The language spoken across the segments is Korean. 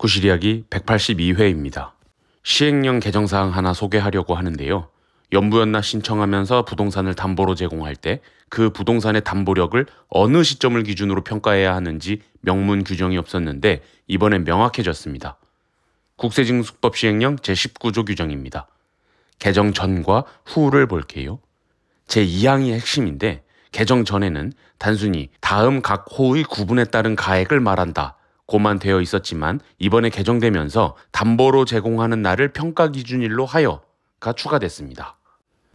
구실 이야기 182회입니다. 시행령 개정사항 하나 소개하려고 하는데요. 연부연납 신청하면서 부동산을 담보로 제공할 때 그 부동산의 담보력을 어느 시점을 기준으로 평가해야 하는지 명문 규정이 없었는데 이번엔 명확해졌습니다. 국세징수법 시행령 제19조 규정입니다. 개정 전과 후를 볼게요. 제2항이 핵심인데 개정 전에는 단순히 다음 각 호의 구분에 따른 가액을 말한다 고만 되어 있었지만 이번에 개정되면서 담보로 제공하는 날을 평가 기준일로 하여가 추가됐습니다.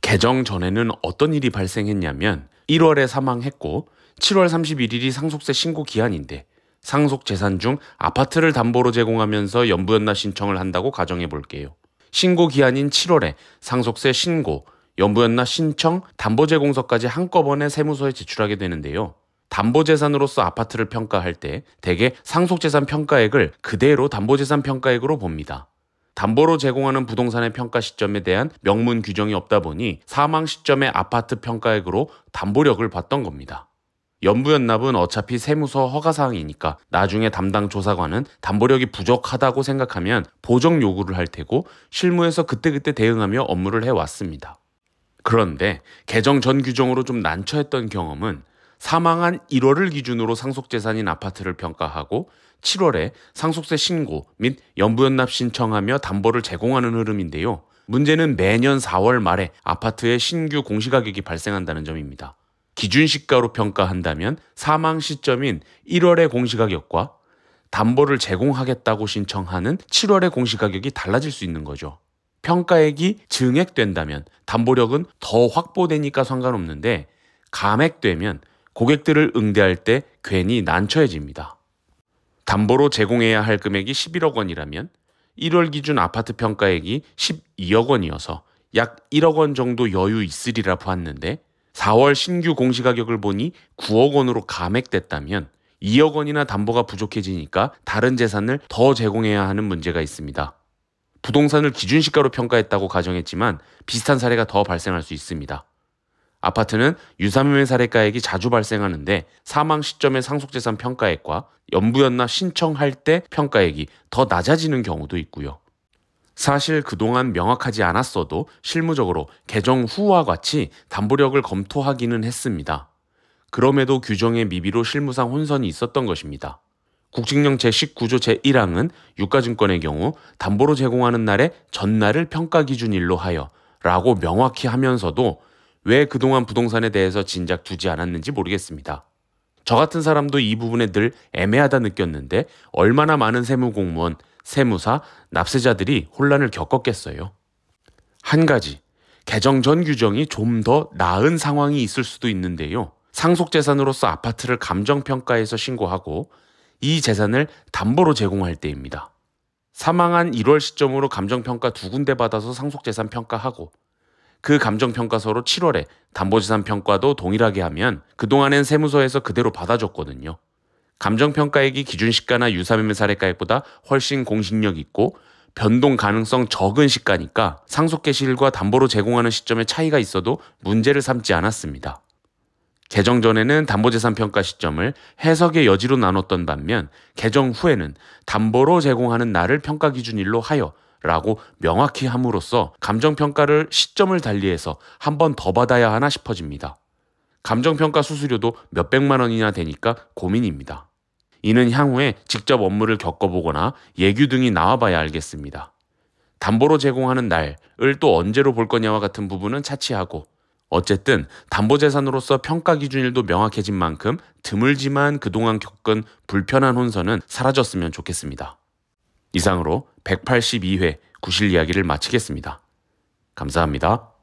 개정 전에는 어떤 일이 발생했냐면 1월에 사망했고 7월 31일이 상속세 신고 기한인데 상속재산 중 아파트를 담보로 제공하면서 연부연납 신청을 한다고 가정해 볼게요. 신고 기한인 7월에 상속세 신고, 연부연납 신청, 담보제공서까지 한꺼번에 세무서에 제출하게 되는데요. 담보재산으로서 아파트를 평가할 때 대개 상속재산 평가액을 그대로 담보재산 평가액으로 봅니다. 담보로 제공하는 부동산의 평가 시점에 대한 명문 규정이 없다 보니 사망 시점의 아파트 평가액으로 담보력을 봤던 겁니다. 연부연납은 어차피 세무서 허가사항이니까 나중에 담당 조사관은 담보력이 부족하다고 생각하면 보정 요구를 할 테고 실무에서 그때그때 대응하며 업무를 해왔습니다. 그런데 개정 전 규정으로 좀 난처했던 경험은 사망한 1월을 기준으로 상속재산인 아파트를 평가하고 7월에 상속세 신고 및 연부연납 신청하며 담보를 제공하는 흐름인데요. 문제는 매년 4월 말에 아파트의 신규 공시가격이 발생한다는 점입니다. 기준시가로 평가한다면 사망 시점인 1월의 공시가격과 담보를 제공하겠다고 신청하는 7월의 공시가격이 달라질 수 있는 거죠. 평가액이 증액된다면 담보력은 더 확보되니까 상관없는데 감액되면 고객들을 응대할 때 괜히 난처해집니다. 담보로 제공해야 할 금액이 11억 원이라면 1월 기준 아파트 평가액이 12억 원이어서 약 1억 원 정도 여유 있으리라 보았는데 4월 신규 공시가격을 보니 9억 원으로 감액됐다면 2억 원이나 담보가 부족해지니까 다른 재산을 더 제공해야 하는 문제가 있습니다. 부동산을 기준시가로 평가했다고 가정했지만 비슷한 사례가 더 발생할 수 있습니다. 아파트는 유사매매 사례가액이 자주 발생하는데 사망 시점의 상속재산 평가액과 연부연납 신청할 때 평가액이 더 낮아지는 경우도 있고요. 사실 그동안 명확하지 않았어도 실무적으로 개정 후와 같이 담보력을 검토하기는 했습니다. 그럼에도 규정의 미비로 실무상 혼선이 있었던 것입니다. 국징령 제19조 제1항은 유가증권의 경우 담보로 제공하는 날의 전날을 평가 기준일로 하여 라고 명확히 하면서도 왜 그동안 부동산에 대해서 진작 두지 않았는지 모르겠습니다. 저 같은 사람도 이 부분에 늘 애매하다 느꼈는데 얼마나 많은 세무공무원, 세무사, 납세자들이 혼란을 겪었겠어요. 한 가지, 개정 전 규정이 좀 더 나은 상황이 있을 수도 있는데요. 상속재산으로서 아파트를 감정평가해서 신고하고 이 재산을 담보로 제공할 때입니다. 사망한 1월 시점으로 감정평가 2군데 받아서 상속재산 평가하고 그 감정평가서로 7월에 담보재산 평가도 동일하게 하면 그동안엔 세무서에서 그대로 받아줬거든요. 감정평가액이 기준시가나 유사매매 사례가액보다 훨씬 공신력 있고 변동 가능성 적은 시가니까 상속개시일과 담보로 제공하는 시점에 차이가 있어도 문제를 삼지 않았습니다. 개정 전에는 담보재산 평가 시점을 해석의 여지로 나눴던 반면 개정 후에는 담보로 제공하는 날을 평가 기준일로 하여 라고 명확히 함으로써 감정평가를 시점을 달리해서 한 번 더 받아야 하나 싶어집니다. 감정평가 수수료도 몇백만 원이나 되니까 고민입니다. 이는 향후에 직접 업무를 겪어보거나 예규 등이 나와봐야 알겠습니다. 담보로 제공하는 날을 또 언제로 볼 거냐와 같은 부분은 차치하고 어쨌든 담보재산으로서 평가 기준일도 명확해진 만큼 드물지만 그동안 겪은 불편한 혼선은 사라졌으면 좋겠습니다. 이상으로 182회 구실 이야기를 마치겠습니다. 감사합니다.